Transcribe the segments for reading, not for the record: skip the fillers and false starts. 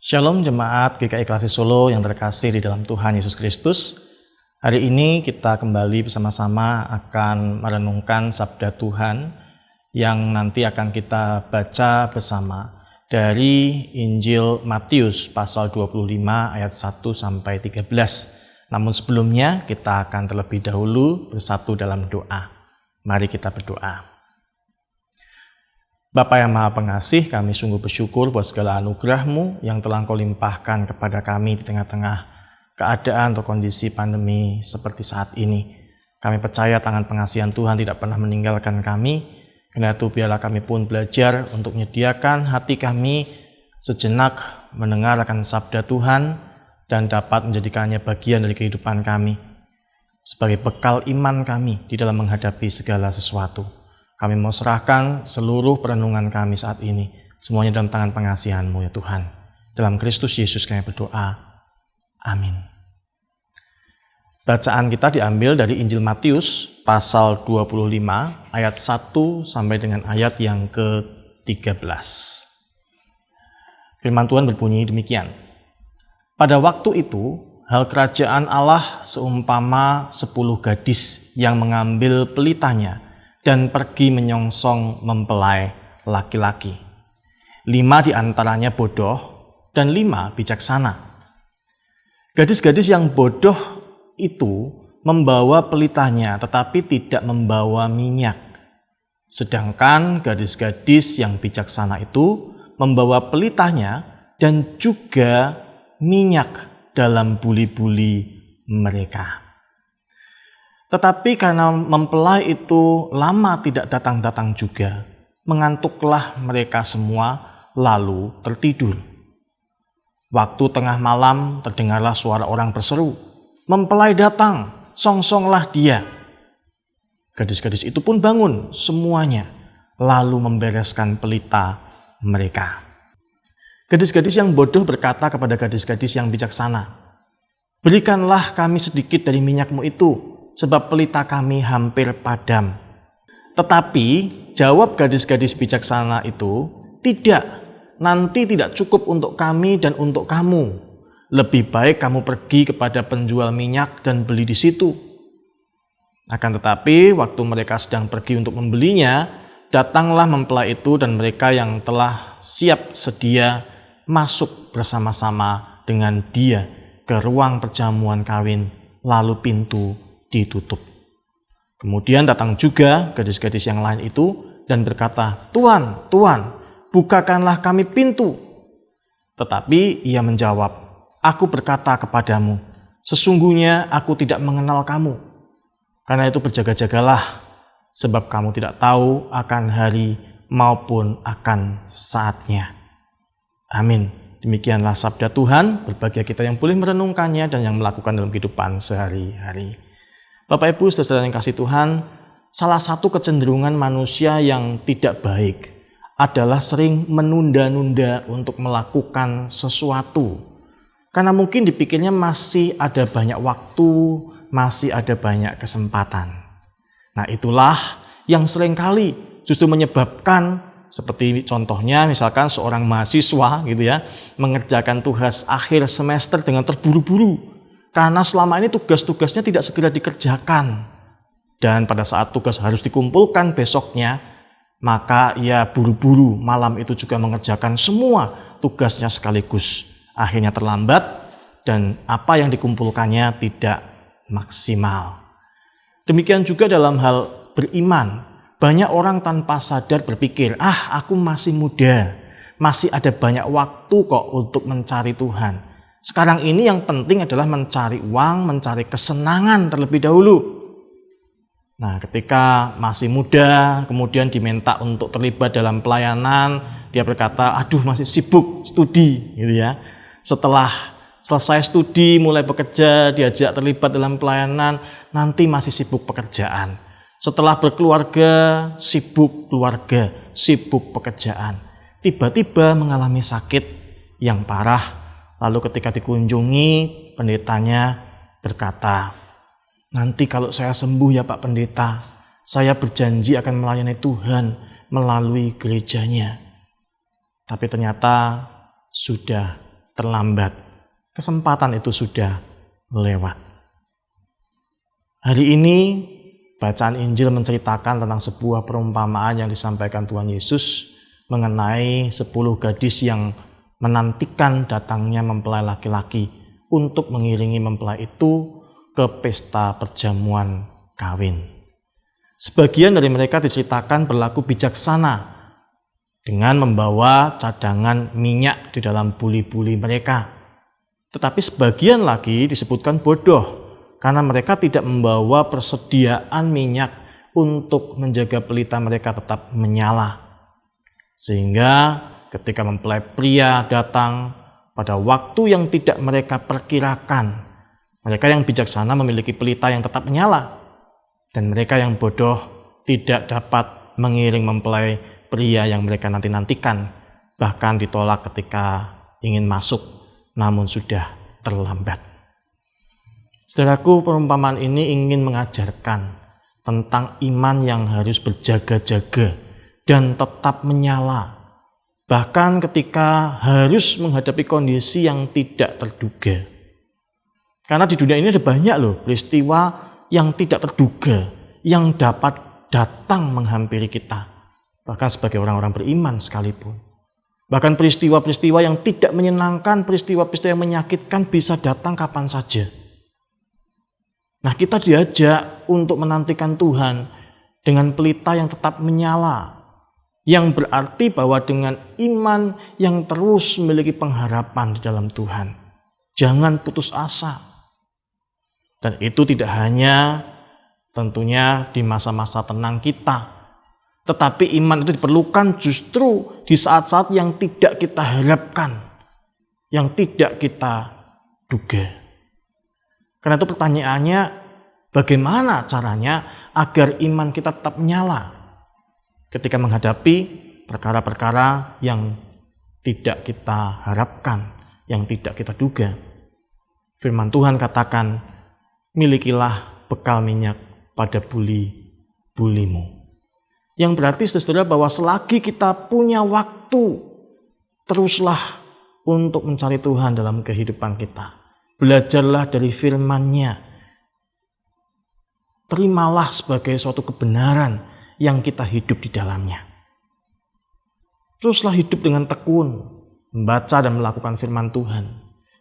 Shalom jemaat GKI Klasik Solo yang terkasih di dalam Tuhan Yesus Kristus. Hari ini kita kembali bersama-sama akan merenungkan sabda Tuhan yang nanti akan kita baca bersama dari Injil Matius pasal 25 ayat 1 sampai 13. Namun sebelumnya kita akan terlebih dahulu bersatu dalam doa. Mari kita berdoa. Bapa yang Maha Pengasih, kami sungguh bersyukur buat segala anugerah-Mu yang telah Engkau limpahkan kepada kami di tengah-tengah keadaan atau kondisi pandemi seperti saat ini. Kami percaya tangan pengasihan Tuhan tidak pernah meninggalkan kami. Karena itu biarlah kami pun belajar untuk menyediakan hati kami sejenak mendengar akan sabda Tuhan dan dapat menjadikannya bagian dari kehidupan kami sebagai bekal iman kami di dalam menghadapi segala sesuatu. Kami mau serahkan seluruh perenungan kami saat ini, semuanya dalam tangan pengasihan-Mu ya Tuhan. Dalam Kristus Yesus kami berdoa. Amin. Bacaan kita diambil dari Injil Matius pasal 25 ayat 1 sampai dengan ayat yang ke-13. Firman Tuhan berbunyi demikian. Pada waktu itu, hal kerajaan Allah seumpama 10 gadis yang mengambil pelitanya dan pergi menyongsong mempelai laki-laki. 5 di antaranya bodoh dan 5 bijaksana. Gadis-gadis yang bodoh itu membawa pelitanya tetapi tidak membawa minyak. Sedangkan gadis-gadis yang bijaksana itu membawa pelitanya dan juga minyak dalam buli-buli mereka. Tetapi karena mempelai itu lama tidak datang-datang juga, mengantuklah mereka semua lalu tertidur. Waktu tengah malam terdengarlah suara orang berseru, "Mempelai datang, songsonglah dia." Gadis-gadis itu pun bangun semuanya, lalu membereskan pelita mereka. Gadis-gadis yang bodoh berkata kepada gadis-gadis yang bijaksana, "Berikanlah kami sedikit dari minyakmu itu, sebab pelita kami hampir padam." Tetapi jawab gadis-gadis bijaksana itu, "Tidak, nanti tidak cukup untuk kami dan untuk kamu. Lebih baik kamu pergi kepada penjual minyak dan beli di situ." Akan tetapi waktu mereka sedang pergi untuk membelinya, datanglah mempelai itu dan mereka yang telah siap sedia masuk bersama-sama dengan dia ke ruang perjamuan kawin, lalu pintu ditutup. Kemudian datang juga gadis-gadis yang lain itu dan berkata, "Tuan, Tuan, bukakanlah kami pintu." Tetapi ia menjawab, "Aku berkata kepadamu, sesungguhnya aku tidak mengenal kamu. Karena itu berjaga-jagalah, sebab kamu tidak tahu akan hari maupun akan saatnya." Amin. Demikianlah sabda Tuhan, berbahagia kita yang boleh merenungkannya dan yang melakukan dalam kehidupan sehari-hari. Bapak Ibu saudara yang kasih Tuhan, salah satu kecenderungan manusia yang tidak baik adalah sering menunda-nunda untuk melakukan sesuatu. Karena mungkin dipikirnya masih ada banyak waktu, masih ada banyak kesempatan. Nah, itulah yang seringkali justru menyebabkan, seperti contohnya misalkan seorang mahasiswa gitu ya, mengerjakan tugas akhir semester dengan terburu-buru. Karena selama ini tugas-tugasnya tidak segera dikerjakan. Dan pada saat tugas harus dikumpulkan besoknya, maka ia buru-buru malam itu juga mengerjakan semua tugasnya sekaligus. Akhirnya terlambat dan apa yang dikumpulkannya tidak maksimal. Demikian juga dalam hal beriman. Banyak orang tanpa sadar berpikir, aku masih muda, masih ada banyak waktu kok untuk mencari Tuhan. Sekarang ini yang penting adalah mencari uang, mencari kesenangan terlebih dahulu. Nah, ketika masih muda, kemudian diminta untuk terlibat dalam pelayanan, dia berkata, masih sibuk studi, gitu ya. Setelah selesai studi, mulai bekerja, diajak terlibat dalam pelayanan, nanti masih sibuk pekerjaan. Setelah berkeluarga, sibuk keluarga, sibuk pekerjaan. Tiba-tiba mengalami sakit yang parah. Lalu ketika dikunjungi, pendetanya berkata, "Nanti kalau saya sembuh ya Pak Pendeta, saya berjanji akan melayani Tuhan melalui gerejanya." Tapi ternyata sudah terlambat. Kesempatan itu sudah lewat. Hari ini bacaan Injil menceritakan tentang sebuah perumpamaan yang disampaikan Tuhan Yesus mengenai 10 gadis yang menantikan datangnya mempelai laki-laki untuk mengiringi mempelai itu ke pesta perjamuan kawin. Sebagian dari mereka diceritakan berlaku bijaksana dengan membawa cadangan minyak di dalam buli-buli mereka. Tetapi sebagian lagi disebutkan bodoh karena mereka tidak membawa persediaan minyak untuk menjaga pelita mereka tetap menyala. Sehingga ketika mempelai pria datang pada waktu yang tidak mereka perkirakan, mereka yang bijaksana memiliki pelita yang tetap menyala, dan mereka yang bodoh tidak dapat mengiring mempelai pria yang mereka nanti-nantikan, bahkan ditolak ketika ingin masuk, namun sudah terlambat. Saudaraku, perumpamaan ini ingin mengajarkan tentang iman yang harus berjaga-jaga dan tetap menyala, bahkan ketika harus menghadapi kondisi yang tidak terduga. Karena di dunia ini ada banyak peristiwa yang tidak terduga, yang dapat datang menghampiri kita, bahkan sebagai orang-orang beriman sekalipun. Bahkan peristiwa-peristiwa yang tidak menyenangkan, peristiwa-peristiwa yang menyakitkan bisa datang kapan saja. Nah, kita diajak untuk menantikan Tuhan dengan pelita yang tetap menyala, yang berarti bahwa dengan iman yang terus memiliki pengharapan di dalam Tuhan. Jangan putus asa. Dan itu tidak hanya tentunya di masa-masa tenang kita, tetapi iman itu diperlukan justru di saat-saat yang tidak kita harapkan, yang tidak kita duga. Karena itu pertanyaannya, bagaimana caranya agar iman kita tetap menyala ketika menghadapi perkara-perkara yang tidak kita harapkan, yang tidak kita duga. Firman Tuhan katakan, milikilah bekal minyak pada buli-bulimu. Yang berarti saudara bahwa selagi kita punya waktu, teruslah untuk mencari Tuhan dalam kehidupan kita. Belajarlah dari firman-Nya. Terimalah sebagai suatu kebenaran yang kita hidup di dalamnya. Teruslah hidup dengan tekun, membaca dan melakukan firman Tuhan.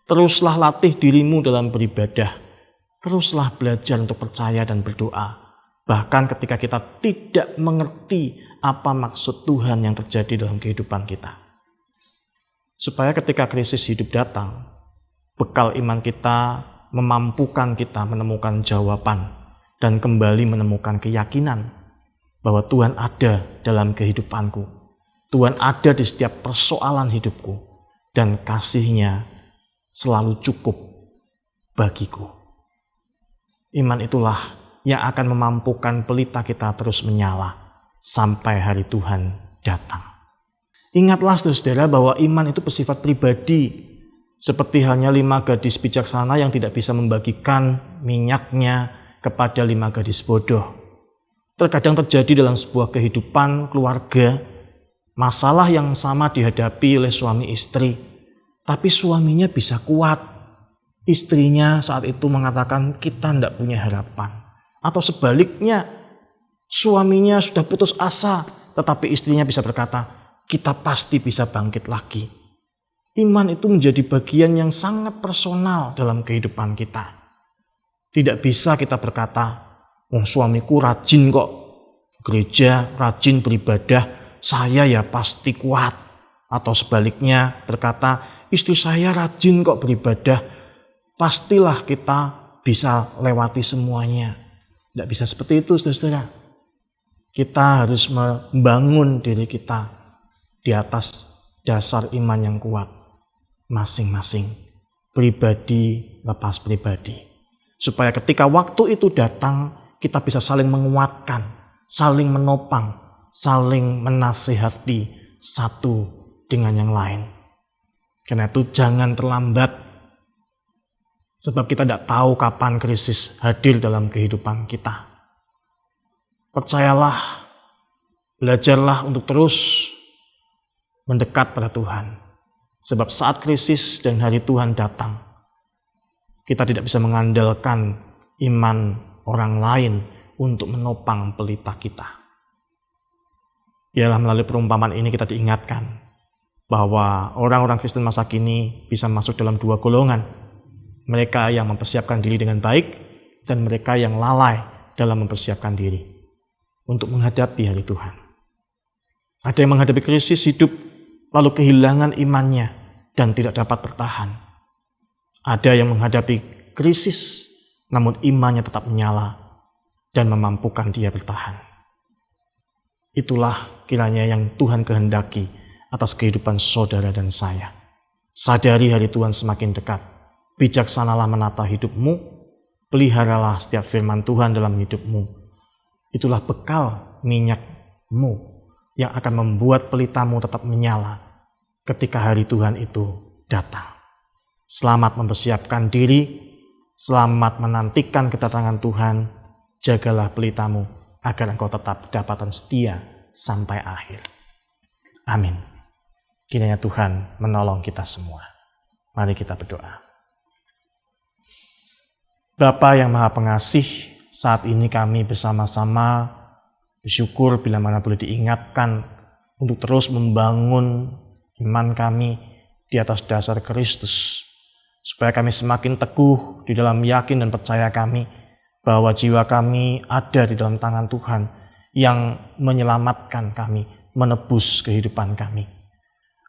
Teruslah latih dirimu dalam beribadah. Teruslah belajar untuk percaya dan berdoa. Bahkan ketika kita tidak mengerti apa maksud Tuhan yang terjadi dalam kehidupan kita. Supaya ketika krisis hidup datang, bekal iman kita memampukan kita menemukan jawaban dan kembali menemukan keyakinan bahwa Tuhan ada dalam kehidupanku. Tuhan ada di setiap persoalan hidupku dan kasih-Nya selalu cukup bagiku. Iman itulah yang akan memampukan pelita kita terus menyala sampai hari Tuhan datang. Ingatlah saudara bahwa iman itu bersifat pribadi. Seperti halnya 5 gadis bijaksana yang tidak bisa membagikan minyaknya kepada 5 gadis bodoh. Terkadang terjadi dalam sebuah kehidupan keluarga, masalah yang sama dihadapi oleh suami istri, tapi suaminya bisa kuat. Istrinya saat itu mengatakan kita tidak punya harapan. Atau sebaliknya, suaminya sudah putus asa, tetapi istrinya bisa berkata, kita pasti bisa bangkit lagi. Iman itu menjadi bagian yang sangat personal dalam kehidupan kita. Tidak bisa kita berkata, suamiku rajin kok gereja, rajin beribadah, saya ya pasti kuat. Atau sebaliknya berkata, istri saya rajin kok beribadah, pastilah kita bisa lewati semuanya. Tidak bisa seperti itu, saudara. Kita harus membangun diri kita di atas dasar iman yang kuat. Masing-masing, pribadi lepas pribadi. Supaya ketika waktu itu datang, kita bisa saling menguatkan, saling menopang, saling menasihati satu dengan yang lain. Karena itu jangan terlambat. Sebab kita tidak tahu kapan krisis hadir dalam kehidupan kita. Percayalah, belajarlah untuk terus mendekat pada Tuhan. Sebab saat krisis dan hari Tuhan datang, kita tidak bisa mengandalkan iman orang lain untuk menopang pelita kita. Ialah melalui perumpamaan ini kita diingatkan bahwa orang-orang Kristen masa kini bisa masuk dalam dua golongan. Mereka yang mempersiapkan diri dengan baik dan mereka yang lalai dalam mempersiapkan diri untuk menghadapi hari Tuhan. Ada yang menghadapi krisis hidup lalu kehilangan imannya dan tidak dapat bertahan. Ada yang menghadapi krisis namun imannya tetap menyala dan memampukan dia bertahan. Itulah kiranya yang Tuhan kehendaki atas kehidupan saudara dan saya. Sadari hari Tuhan semakin dekat. Bijaksanalah menata hidupmu, peliharalah setiap firman Tuhan dalam hidupmu. Itulah bekal minyakmu yang akan membuat pelitamu tetap menyala ketika hari Tuhan itu datang. Selamat mempersiapkan diri, selamat menantikan kedatangan Tuhan. Jagalah pelitamu agar engkau tetap kedapatan setia sampai akhir. Amin. Kiranya Tuhan menolong kita semua. Mari kita berdoa. Bapa yang Maha Pengasih, saat ini kami bersama-sama bersyukur bila mana boleh diingatkan untuk terus membangun iman kami di atas dasar Kristus, supaya kami semakin teguh di dalam yakin dan percaya kami bahwa jiwa kami ada di dalam tangan Tuhan yang menyelamatkan kami, menebus kehidupan kami.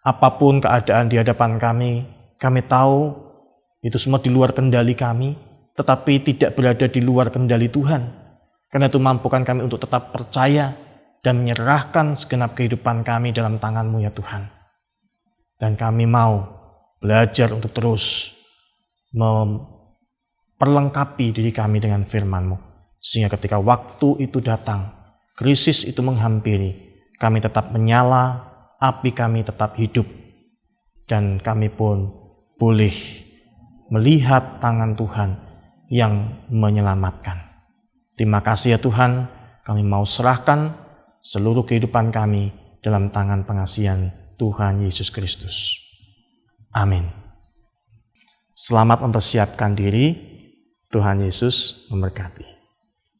Apapun keadaan di hadapan kami tahu itu semua di luar kendali kami, tetapi tidak berada di luar kendali Tuhan. Karena itu mampukan kami untuk tetap percaya dan menyerahkan segenap kehidupan kami dalam tangan-Mu ya Tuhan. Dan kami mau belajar untuk terus memperlengkapi diri kami dengan firman-Mu. Sehingga ketika waktu itu datang, krisis itu menghampiri, kami tetap menyala, api kami tetap hidup. Dan kami pun boleh melihat tangan Tuhan yang menyelamatkan. Terima kasih ya Tuhan, kami mau serahkan seluruh kehidupan kami dalam tangan pengasihan Tuhan Yesus Kristus. Amin. Selamat mempersiapkan diri, Tuhan Yesus memberkati.